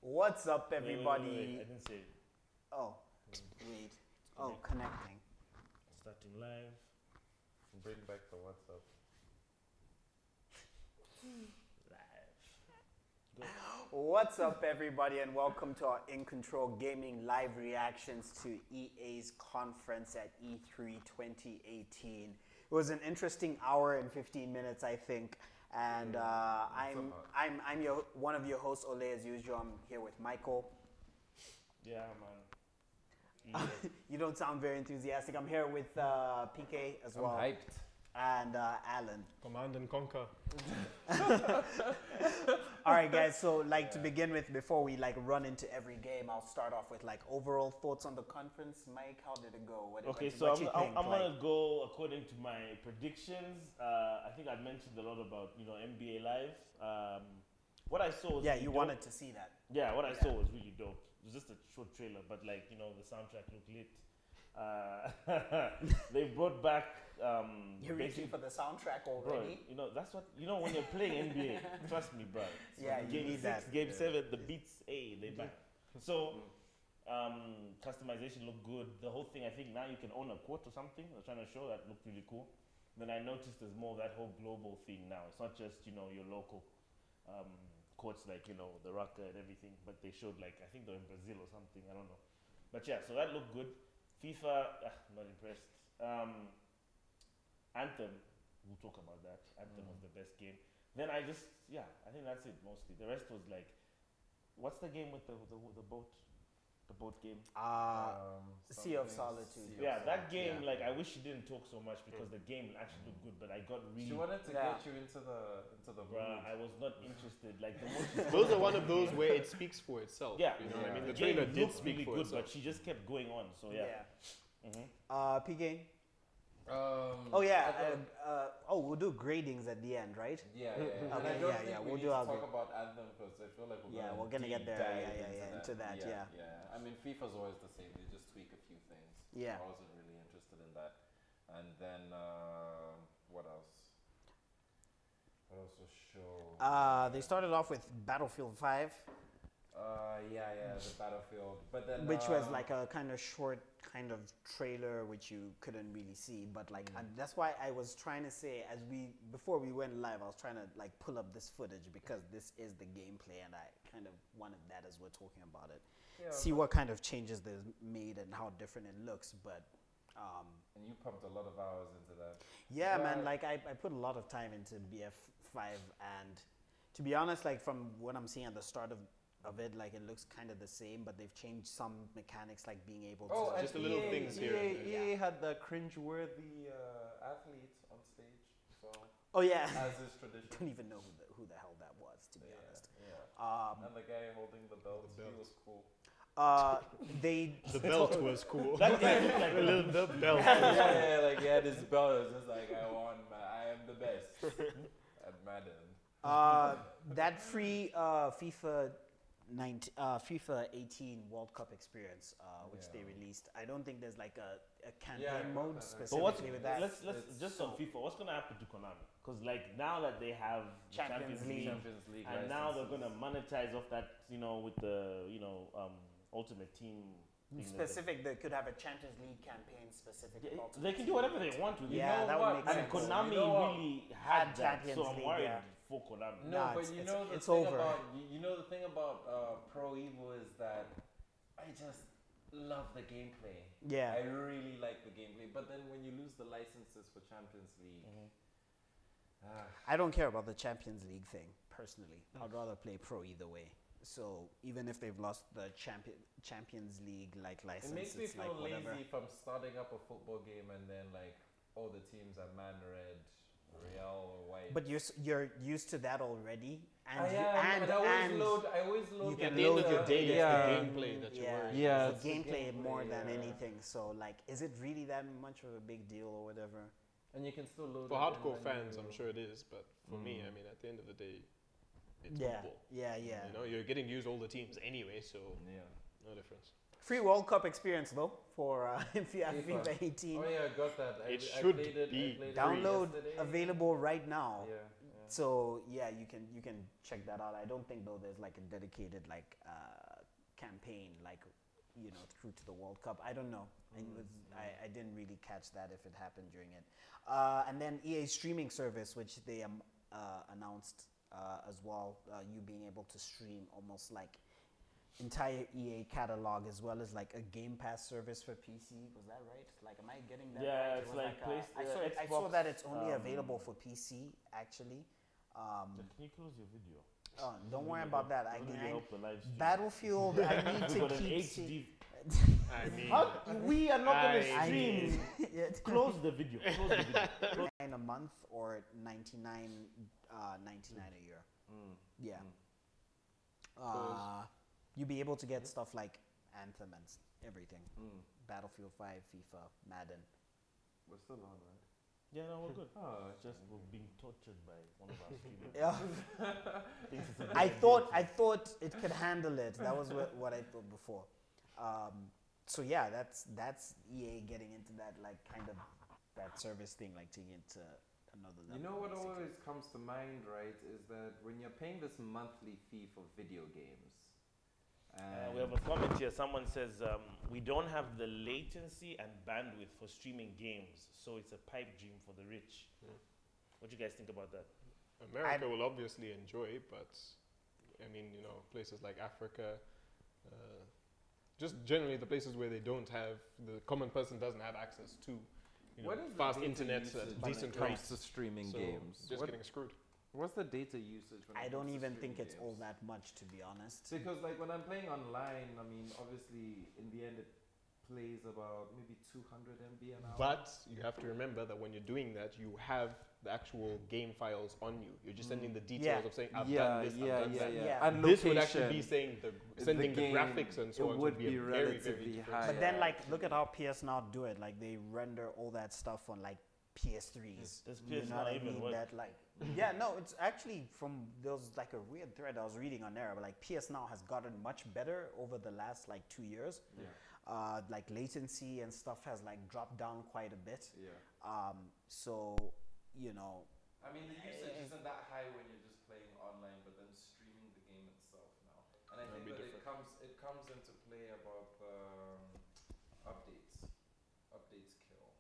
What's up, everybody? Wait, I didn't say it. Oh, wait. Oh, connecting. Starting live. Bring back the WhatsApp. Live. Go. What's up, everybody, and welcome to our InCntrlGaming live reactions to EA's conference at E3 2018. It was an interesting hour and 15 minutes, I think. And I'm one of your hosts, Ole, as usual. I'm here with Michael. Yeah, man. You don't sound very enthusiastic. I'm here with PK as well. I'm hyped. And Alan. Command and conquer. All right, guys. So, to begin with, before we run into every game, I'll start off with overall thoughts on the conference. Mike, how did it go? I'm gonna go according to my predictions. I think I mentioned a lot about NBA Live. What I saw was you wanted to see that. Yeah, what I saw was really dope. It was just a short trailer, but the soundtrack looked lit. They brought back. You're reaching for the soundtrack already. Bro, that's what when you're playing NBA. Trust me, bro. Yeah, you Game need 6, that. Game 7, the beats, they back. So, customization looked good. The whole thing, I think now you can own a court or something. They're trying to show that looked really cool. Then I noticed there's more of that whole global thing now. It's not just your local courts the Raqqa and everything, but they showed I think they're in Brazil or something. I don't know. But yeah, so that looked good. FIFA, not impressed. Anthem, we'll talk about that. Anthem was the best game. Then I think that's it mostly. The rest was what's the game with the boat? The boat game? Sea of Solitude. That game, I wish she didn't talk so much because the game actually looked good, but I got really... She wanted to get you into the Bruh, I was not interested. The more Those are one of those where it speaks for itself. Yeah. You know what I mean? The The trailer game did looked speak really for good, itself. but she just kept going on, so yeah. PK? I we'll do gradings at the end, right? Yeah. Okay, And I don't think we'll we do need our to talk about Anthem because I feel like we're gonna get there. Into that. Yeah. I mean, FIFA's always the same. They just tweak a few things. Yeah. I wasn't really interested in that. And then what else? What else was shown? They started off with Battlefield 5. The Battlefield. But then Which was a kind of short trailer which you couldn't really see, but and that's why I was trying to say before we went live, I was trying to pull up this footage because this is the gameplay and I kind of wanted that as we're talking about it. See what kind of changes they've made and how different it looks, but and you pumped a lot of hours into that. yeah, man, I put a lot of time into BF5 and to be honest, from what I'm seeing at the start of it, it looks kind of the same, but they've changed some mechanics, being able to just the little things here. EA had the cringe-worthy athlete on stage, so as is tradition. don't even know who the hell that was, to be honest. And the guy holding the belt, he was cool. The belt was cool. That guy looked like a little belt. He had his belt. It was just I am the best at Madden. That free FIFA 18 World Cup experience, which they released. I don't think there's a campaign mode specifically with that. Let's just on FIFA. What's gonna happen to Konami? Because now that they have Champions League, and now they're gonna monetize off that, with the Ultimate Team. Specific, they could have a Champions League campaign specific. They can do whatever they want with it. Yeah, that would make sense. And Konami really had that, Champions so I'm League, worried for Konami. No, but it's over. The thing about Pro Evo is that I just love the gameplay. Yeah, I really like the gameplay. But then when you lose the licenses for Champions League, I don't care about the Champions League thing personally. I'd rather play Pro either way. So even if they've lost the Champions League license, it makes me feel whatever. lazy from starting up a football game and then all the teams are man red, real or white. But you're used to that already, and I always load. You can At the end load of your the day, data. it's the gameplay that you're worried. Yeah, it's the gameplay more than yeah. anything. So is it really that much of a big deal or whatever? And you can still load For it hardcore in fans, I'm sure it is, but for me, I mean, at the end of the day, it's Yeah, football. yeah. You're getting used all the teams anyway, so no difference. Free World Cup experience though for if you have FIFA 18. Oh yeah, I got that. It I should played it, be I played it Download yesterday. available right now. Yeah. So yeah, you can check that out. I don't think though there's like a dedicated like campaign like through to the World Cup. I don't know. I didn't really catch that if it happened during it. And then EA streaming service, which they announced as well. You being able to stream almost like entire EA catalog as well as like a Game Pass service for PC. Was that right? Like, am I getting that right? Yeah, it's was like I saw that it's only available for PC actually. Can you close your video? Oh, don't worry about that. Really help the live stream. Battlefield, I need to Got an keep HD. I mean, We are not going to I stream. Close the video. Close the video. $9 a month or $99 a year. Yeah. You'll be able to get stuff like Anthem and everything. Battlefield 5, FIFA, Madden. We're still on, right? Yeah, no, we're good. Oh, It's just we're being tortured by one of our streamers. Yeah. Thinks it's a I big thought deal. it could handle it. That was what I thought before. So yeah, that's EA getting into that like kind of that service thing, like taking it to another level. You know what basically. always comes to mind, right, is that when you're paying this monthly fee for video games, We have a comment here. Someone says we don't have the latency and bandwidth for streaming games, so it's a pipe dream for the rich. What do you guys think about that? America will obviously enjoy, but I mean, places like Africa, just generally the places where they don't have, the common person doesn't have access to what is the fast data internet usage at when decent it comes rates. to streaming So games? just getting screwed. What's the data usage? When it I don't comes to even think streaming it's all games? that much, to be honest. Because like when I'm playing online, I mean, obviously in the end it plays about maybe 200 MB an hour. But you have to remember that when you're doing that, you have the actual game files on you. You're just sending the details Yeah. of saying, I've done this, I've done that. Yeah. And This would actually be location, saying sending the game, graphics and so it on would be be a very, very relatively different. high. But then, yeah, like, look at how PS Now do it. Like, they render all that stuff on like PS3s. Does You PS know Now what I even mean? work? That like, yeah, no, it's actually there was like a weird thread I was reading on there, but like PS Now has gotten much better over the last like 2 years. Yeah. Like latency and stuff has like dropped down quite a bit. Yeah. So I mean, the usage isn't that high when you're just playing online, but then streaming the game itself now. And I That'd think be that different. it comes into play about the updates. Updates kill,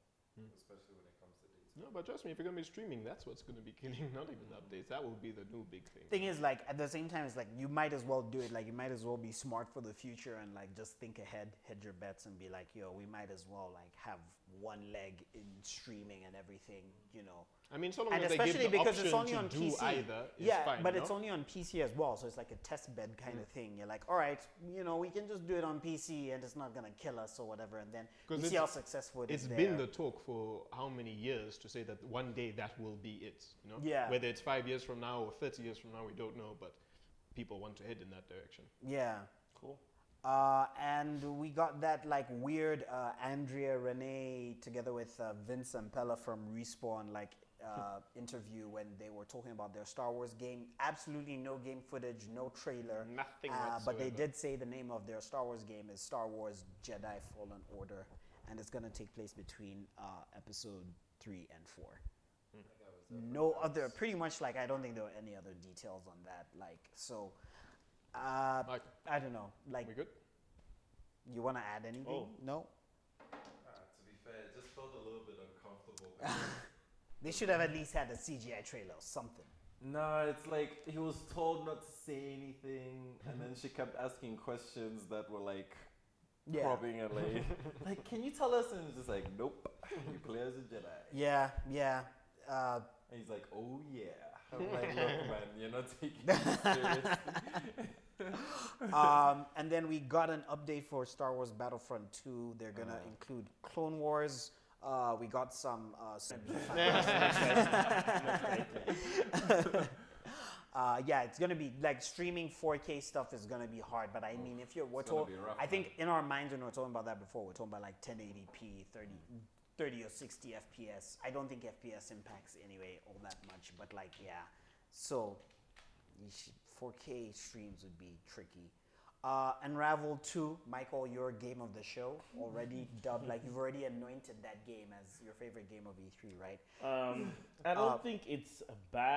especially when it comes to data. No, but trust me, if you're going to be streaming, that's what's going to be killing, not even the updates. That will be the new big thing. thing is, like, at the same time, it's like you might as well do it. Like, you might as well be smart for the future and like just think ahead, hedge your bets, and be like, yo, we might as well like have one leg in streaming and everything. I mean, so long And as they give especially the because it's option only to on do PC. either, it's Yeah, fine, but you it's know? only on PC as well, so it's like a test bed kind of thing. You're like, all right, we can just do it on PC and it's not gonna kill us or whatever, and then 'Cause we see how successful it is. It's been the talk for how many years to say that one day that will be it, Yeah. Whether it's 5 years from now or 30 years from now, we don't know, but people want to head in that direction. Yeah. Cool. And we got that like weird Andrea Renee together with Vince Ampella from Respawn interview when they were talking about their Star Wars game. Absolutely no game footage, no trailer. Nothing But they whatsoever. did say the name of their Star Wars game is Star Wars Jedi Fallen Order, and it's gonna take place between episode 3 and 4. No other, pretty much like I don't think there were any other details on that. Like, I don't know. Like, we good? you want to add anything? Oh. No. To be fair, it just felt a little bit uncomfortable. They should have at least had a CGI trailer or something. No, it's like he was told not to say anything, and then she kept asking questions that were like Yeah. probing her, like, can you tell us? And it's just like, nope, you play as a Jedi. Yeah. And he's like, oh yeah. I'm like, look, man, you're not taking this seriously. And then we got an update for Star Wars Battlefront 2. They're gonna include Clone Wars. We got some. Yeah, it's gonna be like streaming 4K stuff is gonna be hard. But I mean, if we're It's gonna told, be rough, I think in our minds when we're talking about that before, we're talking about like 1080p, 30 or 60 FPS. I don't think FPS impacts anyway all that much. But like, yeah, so 4K streams would be tricky. Unravel 2, Michael, your game of the show, already dubbed, like you've already anointed that game as your favorite game of E3, right? I don't think it's a bad